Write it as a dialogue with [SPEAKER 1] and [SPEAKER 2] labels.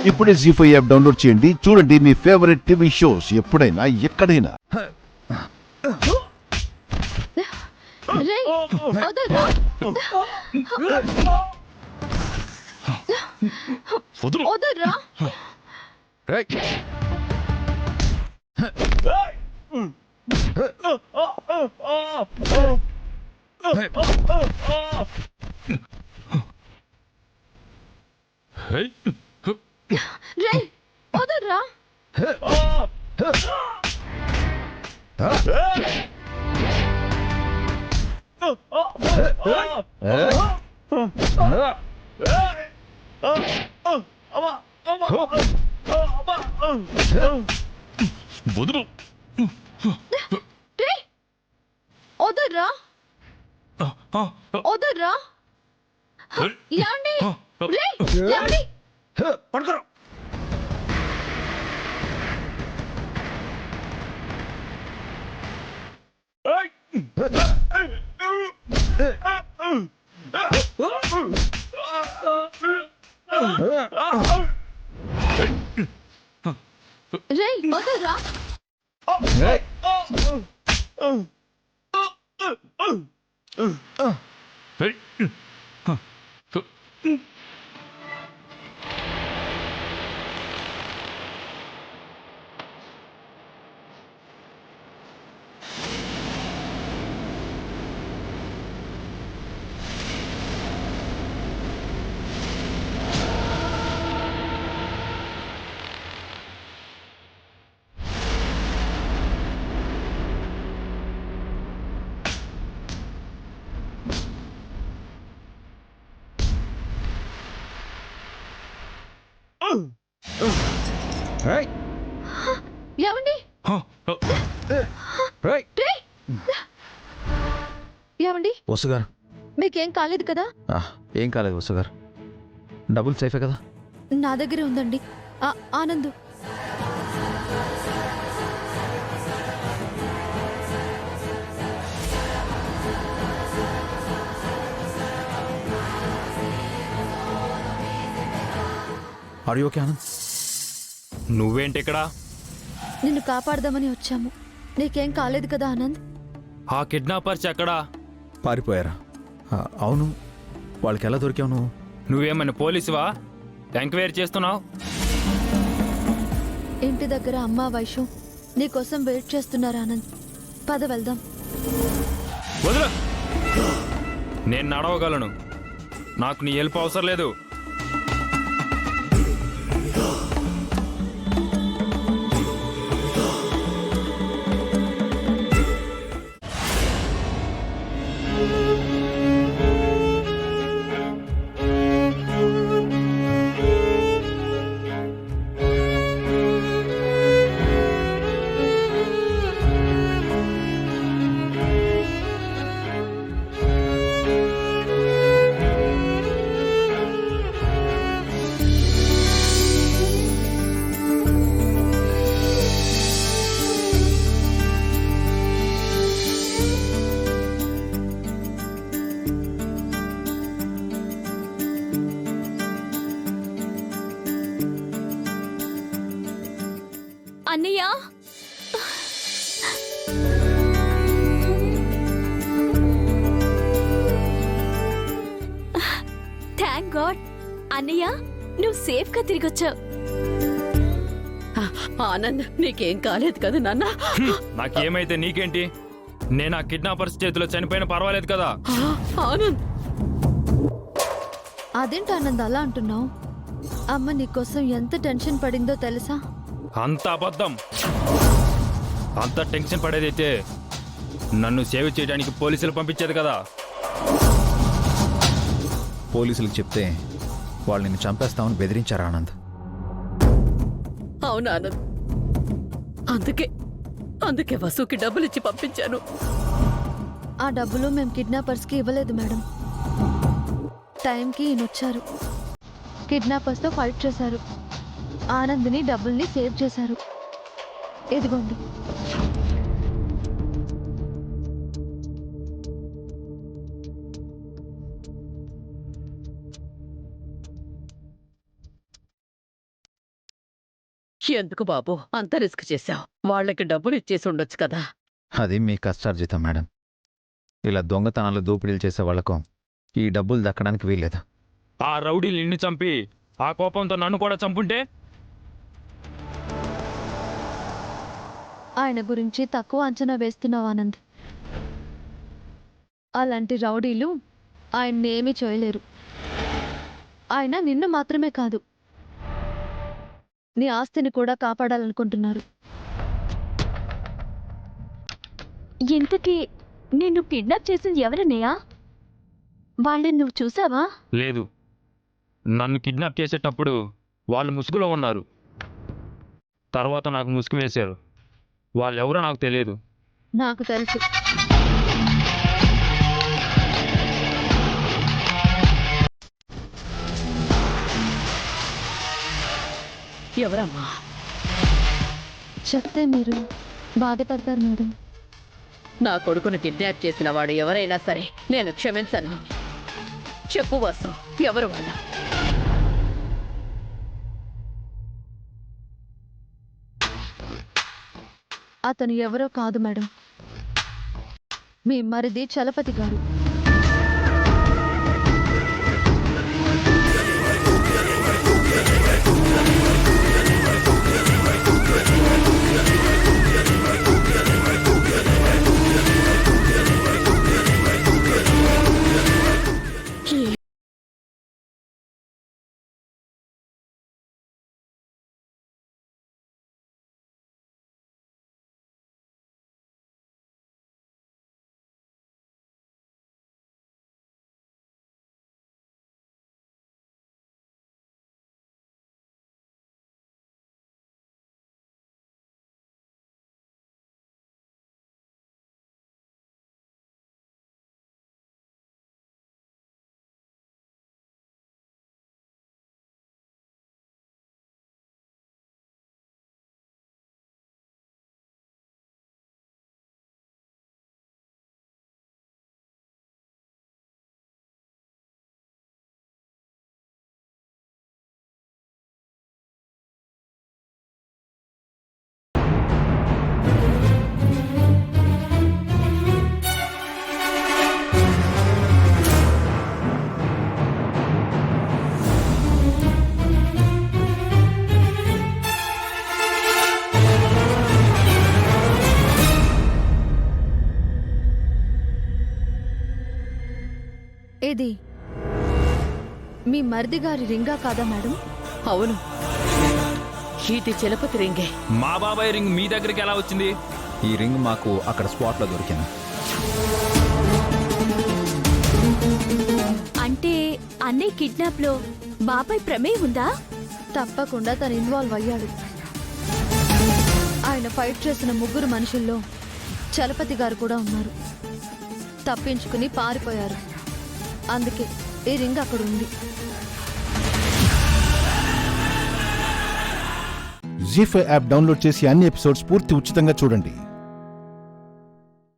[SPEAKER 1] ఇప్పుడే జీ5 app download చేయండి. చూడండి మీ ఫేవరెట్ టీవీ షోస్ ఎప్పుడైనా ఎక్కడైనా.
[SPEAKER 2] రేయ్, వదలరా. వదలరా. రేయ్, వదలరా.
[SPEAKER 3] వదులు.
[SPEAKER 2] రేయ్, వదలరా. వదలరా. యాండి. రేయ్, యాండి.
[SPEAKER 3] పడుకోరా.
[SPEAKER 2] రేయ్, వదలరా. ఏమండి? రేయ్. ఏమండి?
[SPEAKER 4] వసుగారు,
[SPEAKER 2] మీకేం కాలేదు కదా?
[SPEAKER 4] ఏం కాలేదు వసుగారు. డబ్బులు సేఫే కదా?
[SPEAKER 2] నా దగ్గరే ఉందండి. Anand,
[SPEAKER 4] are you okay Anand?
[SPEAKER 3] నువ్వేంటి ఇక్కడ?
[SPEAKER 2] నిన్ను కాపాడదామని వచ్చాము. నీకేం కాలేదు కదా ఆనంద్?
[SPEAKER 3] ఆ కిడ్నాపర్స్ ఎక్కడా?
[SPEAKER 4] పారిపోయారా? అవును, వాళ్ళకి ఎలా దొరికావు నువ్వు?
[SPEAKER 3] నువ్వేమన్నా పోలీసువా? ఎంక్వైరీ చేస్తున్నావు?
[SPEAKER 2] ఇంటి దగ్గర అమ్మ వైషు నీకోసం వెయిట్ చేస్తున్నారు ఆనంద్. పద వెళ్దాం.
[SPEAKER 3] వదులు. నేను నడవగలను. నాకు నీ హెల్ప్ అవసరం లేదు.
[SPEAKER 2] అన్నయ్య, థ్యాంక్ గాడ్. అన్నయ్య, నువ్వు సేఫ్ గా తిరిగొచ్చావు.
[SPEAKER 5] ఆనంద్, నీకేం కాలేదు కదా నాన్న?
[SPEAKER 3] నాకేమైతే నీకేంటి? నేను ఆ కిడ్నాపర్స్ చేతిలో చనిపోయినా పర్వాలేదు కదా?
[SPEAKER 5] ఆనంద్,
[SPEAKER 2] అదేంటి ఆనంద్ అలా అంటున్నావు? అమ్మ నీకోసం ఎంత టెన్షన్ పడిందో తెలుసా?
[SPEAKER 3] అంత అబద్ధం. అంత టెన్షన్ పడేదైతే నన్ను సేవ్ చేయడానికి పోలీసులు పంపించేది కదా?
[SPEAKER 4] పోలీసులకు చెప్తే వాళ్ళు నిన్ను చంపేస్తామని బెదిరించారు ఆనంద్.
[SPEAKER 5] అవును ఆనంద్, అందుకే వసుకి డబ్బులు ఇచ్చి పంపించాను.
[SPEAKER 2] ఆ డబ్బులు మేము కిడ్నాపర్స్కి ఇవ్వలేదు మేడం. టైంకి ఈయనొచ్చారు. కిడ్నాపర్స్తో ఫైట్ చేశారు. ఆనంద్ని డబ్బుల్ని సేవ్ చేశారు. ఇదిగోండి.
[SPEAKER 5] ఎందుకు బాబు అంత రిస్క్ చేశావు? వాళ్ళకి డబ్బులు ఇచ్చేసి ఉండొచ్చు కదా.
[SPEAKER 4] అది మీ కష్టార్జితం మేడం. ఇలా దొంగతనాలు దోపిడీలు చేసే వాళ్లకు ఈ డబ్బులు దక్కడానికి వీల్లేదు.
[SPEAKER 3] ఆ రౌడీలు నిన్ను చంపి ఆ కోపంతో నన్ను కూడా చంపుంటే
[SPEAKER 2] ఆయన గురించి తక్కువ అంచనా వేస్తున్నావు ఆనంద్. అలాంటి రౌడీలు ఆయన్ని ఏమీ చేయలేరు. ఆయన నిన్ను మాత్రమే కాదు, నీ ఆస్తిని కూడా కాపాడాలనుకుంటున్నారు.
[SPEAKER 6] ఇంతకీ నిన్ను కిడ్నాప్ చేసింది ఎవరన్నయ్యా? వాళ్ళని నువ్వు చూసావా?
[SPEAKER 3] లేదు, నన్ను కిడ్నాప్ చేసేటప్పుడు వాళ్ళు ముసుగులో ఉన్నారు. తర్వాత నాకు ముసుగు వేశారు. వాళ్ళెవరో నాకు తెలియదు.
[SPEAKER 2] నాకు తెలుసు.
[SPEAKER 5] ఎవరమ్మా?
[SPEAKER 2] చెప్తే మీరు బాధపడతారు మేడం.
[SPEAKER 5] నా కొడుకును కిడ్నాప్ చేసిన వాడు ఎవరైనా సరే నేను క్షమించను. చెప్పు వసు, ఎవరు వాళ్ళ?
[SPEAKER 2] అతను ఎవరో కాదు మేడం, మీ మరిది చలపతి గారు. ఇది మీ మరిది గారి రింగా కాదా మేడం?
[SPEAKER 5] అవును, ఇది చలపతి రింగే.
[SPEAKER 3] మా బాబాయ్ రింగ్ మీ దగ్గరికి ఎలా వచ్చింది?
[SPEAKER 4] ఈ రింగ్ మాకు అక్కడ స్పాట్లో దొరికింది.
[SPEAKER 6] అంటే అన్నయ్య కిడ్నాప్ లో బాబాయ్ ప్రమేయం ఉందా?
[SPEAKER 2] తప్పకుండా తను ఇన్వాల్వ్ అయ్యాడు. ఆయన ఫైట్ చేసిన ముగ్గురు మనుషుల్లో చలపతి గారు కూడా ఉన్నారు. తప్పించుకుని పారిపోయారు. అందుకే ఈ రింగ్ అక్కడ ఉంది.
[SPEAKER 1] జీ5 యాప్ డౌన్లోడ్ చేసి అన్ని ఎపిసోడ్స్ పూర్తి ఉచితంగా చూడండి.